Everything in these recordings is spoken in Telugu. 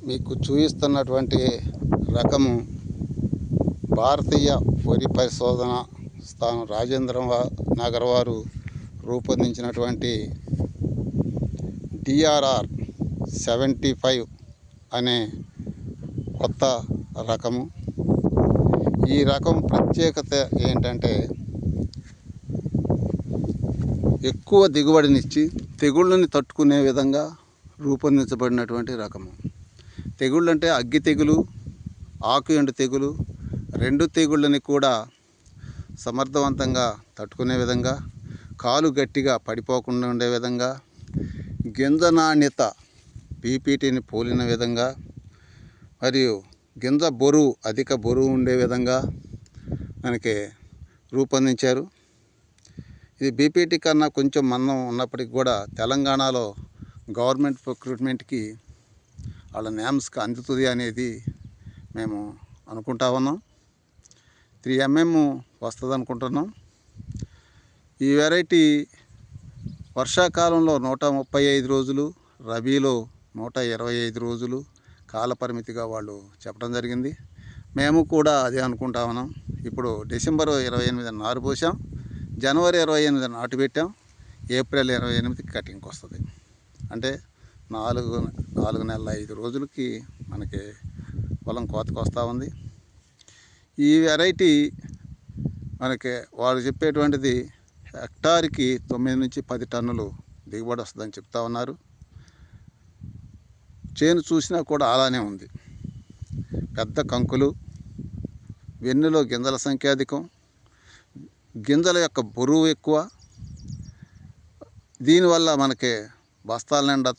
మీకు చూపిస్తున్నటువంటి రకము భారతీయ వరి పరిశోధన స్థానం రాజేంద్ర నగర్ వారు రూపొందించినటువంటి DRR 75 అనే కొత్త రకము. ఈ రకం ప్రత్యేకత ఏంటంటే ఎక్కువ దిగుబడినిచ్చి తెగుళ్ళని తట్టుకునే విధంగా రూపొందించబడినటువంటి రకము. తెగుళ్ళు అంటే అగ్గి తెగులు, ఆకు ఎండు తెగులు, రెండు తెగుళ్ళని కూడా సమర్థవంతంగా తట్టుకునే విధంగా, కాలు గట్టిగా పడిపోకుండా ఉండే విధంగా, గింజ నాణ్యత PPTని పోలిన విధంగా, మరియు గింజ బరువు అధిక బరువు ఉండే విధంగా మనకి రూపొందించారు. ఇది BPT కన్నా కొంచెం మందం ఉన్నప్పటికీ కూడా తెలంగాణలో గవర్నమెంట్ ప్రొక్యూర్మెంట్కి వాళ్ళ నామ్స్కి అందుతుంది అనేది మేము అనుకుంటా ఉన్నాం. 3 mm వస్తుంది అనుకుంటున్నాం. ఈ వెరైటీ వర్షాకాలంలో 135 రోజులు, రబీలో 125 రోజులు కాలపరిమితిగా వాళ్ళు చెప్పడం జరిగింది. మేము కూడా అదే అనుకుంటా ఉన్నాం. ఇప్పుడు డిసెంబర్ 28 నారు పోసాం, జనవరి 28 నాటు పెట్టాం, ఏప్రిల్ 28కి కటింగ్కి వస్తుంది. అంటే 4 నెలల 5 రోజులకి మనకి పొలం కోతకు వస్తూ ఉంది. ఈ వెరైటీ మనకి వాళ్ళు చెప్పేటువంటిది హెక్టార్కి 9 నుంచి 10 టన్నులు దిగుబడి వస్తుందని చెప్తా ఉన్నారు. చేను చూసినా కూడా అలానే ఉంది. పెద్ద కంకులు, వెన్నులో గింజల సంఖ్య అధికం, గింజల యొక్క బరువు ఎక్కువ. దీనివల్ల మనకి బస్తాల నిండా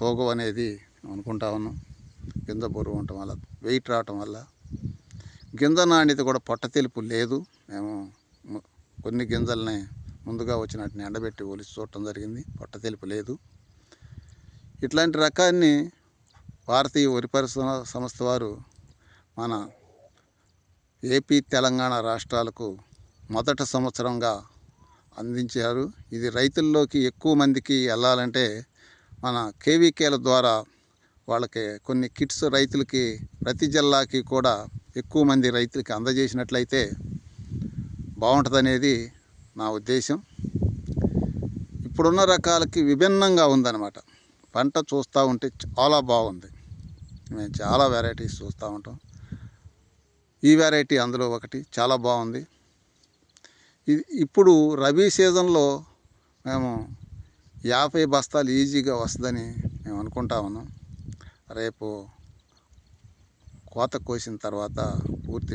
తోగు అనేది అనుకుంటా ఉన్నాం. గింజ బరువు ఉండటం వల్ల, వెయిట్ రావటం వల్ల. గింజ నాణ్యత కూడా పొట్ట తెలుపు లేదు. మేము కొన్ని గింజల్ని ముందుగా వచ్చినట్టుని ఎండబెట్టి ఒలిచి చూడటం జరిగింది, పొట్ట తెలుపు లేదు. ఇట్లాంటి రకాన్ని భారతీయ వరి పరిశోధన సంస్థ వారు మన ఏపీ, తెలంగాణ రాష్ట్రాలకు మొదటి సంవత్సరంగా అందించారు. ఇది రైతుల్లోకి ఎక్కువ మందికి వెళ్ళాలంటే మన KVKల ద్వారా వాళ్ళకి కొన్ని కిట్స్ రైతులకి ప్రతి జిల్లాకి కూడా ఎక్కువ మంది రైతులకి అందజేసినట్లయితే బాగుంటుందనేది నా ఉద్దేశం. ఇప్పుడున్న రకాలకి విభిన్నంగా ఉందన్నమాట. పంట చూస్తూ ఉంటే చాలా బాగుంది. మేము చాలా వెరైటీస్ చూస్తూ ఉంటాం. ఈ వెరైటీ అందులో ఒకటి చాలా బాగుంది. ఇది ఇప్పుడు రబీ సీజన్లో మేము 50 బస్తాలు ఈజీగా వస్తుందని మేము అనుకుంటా ఉన్నాం. రేపు కోత కోసిన తర్వాత పూర్తి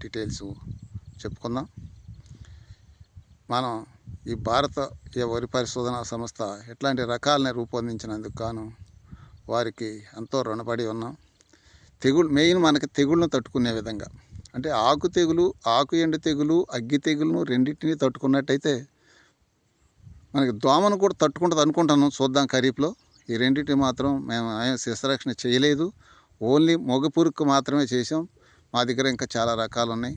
డీటెయిల్స్ చెప్పుకుందాం. మనం ఈ భారతీయ వరి పరిశోధన సంస్థ ఇట్లాంటి రకాలని రూపొందించినందుకు గాను వారికి ఎంతో రుణపడి ఉన్నాం. మెయిన్ మనకి తెగుళ్ళను తట్టుకునే విధంగా, అంటే ఆకు తెగులు, ఆకు ఎండు తెగులు, అగ్గి తెగులను రెండింటినీ తట్టుకున్నట్టయితే మనకి దోమను కూడా తట్టుకుంటుంది అనుకుంటున్నాం. చూద్దాం ఖరీఫ్లో. ఈ రెండింటిని మాత్రం మేము శస్త్రరక్షణ చేయలేదు. ఓన్లీ మొగ పురుగుకు మాత్రమే చేసాం. మా దగ్గర ఇంకా చాలా రకాలు ఉన్నాయి.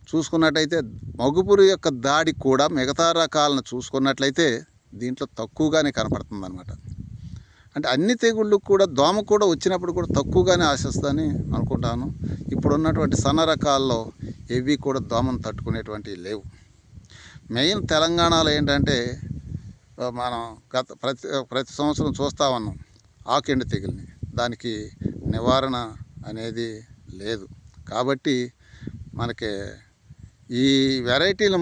చూసుకున్నట్టయితే మొగ పురుగు యొక్క దాడి కూడా మిగతా రకాలను చూసుకున్నట్లయితే దీంట్లో తక్కువగానే కనపడుతుంది అనమాట. అంటే అన్ని తెగుళ్ళు కూడా దోమ కూడా వచ్చినప్పుడు కూడా తక్కువగానే ఆశిస్తుందని అనుకుంటాను. ఇప్పుడు ఉన్నటువంటి సన్న రకాల్లో ఏవి కూడా దోమను తట్టుకునేటువంటివి లేవు. మెయిన్ తెలంగాణలో ఏంటంటే మనం ప్రతి సంవత్సరం చూస్తూ ఉన్నాం ఆకెండు తెగుల్ని. దానికి నివారణ అనేది లేదు. కాబట్టి మనకి ఈ వెరైటీలు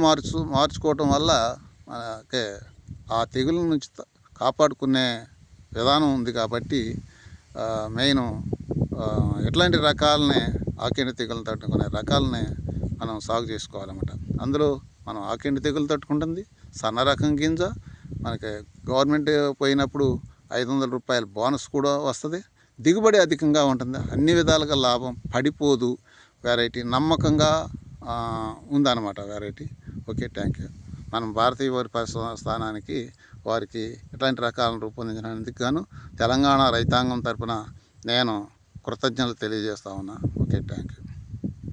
మార్చుకోవటం వల్ల మనకి ఆ తెగుల నుంచి కాపాడుకునే విధానం ఉంది. కాబట్టి మెయిన్ ఇట్లాంటి రకాలని, ఆకెండు తెగులను తట్టుకునే రకాలని మనం సాగు చేసుకోవాలన్నమాట. అందులో మనం ఆకెండు తెగులు తట్టుకుంటుంది, సన్న రకం గింజ. మనకి గవర్నమెంట్ పోయినప్పుడు 500 రూపాయల బోనస్ కూడా వస్తుంది. దిగుబడి అధికంగా ఉంటుంది. అన్ని విధాలుగా లాభం, పడిపోదు. వెరైటీ నమ్మకంగా ఉందన్నమాట వెరైటీ. Okay, thank you. మనం భారతీయ వరి పరిశోధన స్థానానికి వారికి ఇట్లాంటి రకాలను రూపొందించడానికి గాను తెలంగాణ రైతాంగం తరపున నేను కృతజ్ఞతలు తెలియజేస్తా ఉన్నా. Okay, thank you.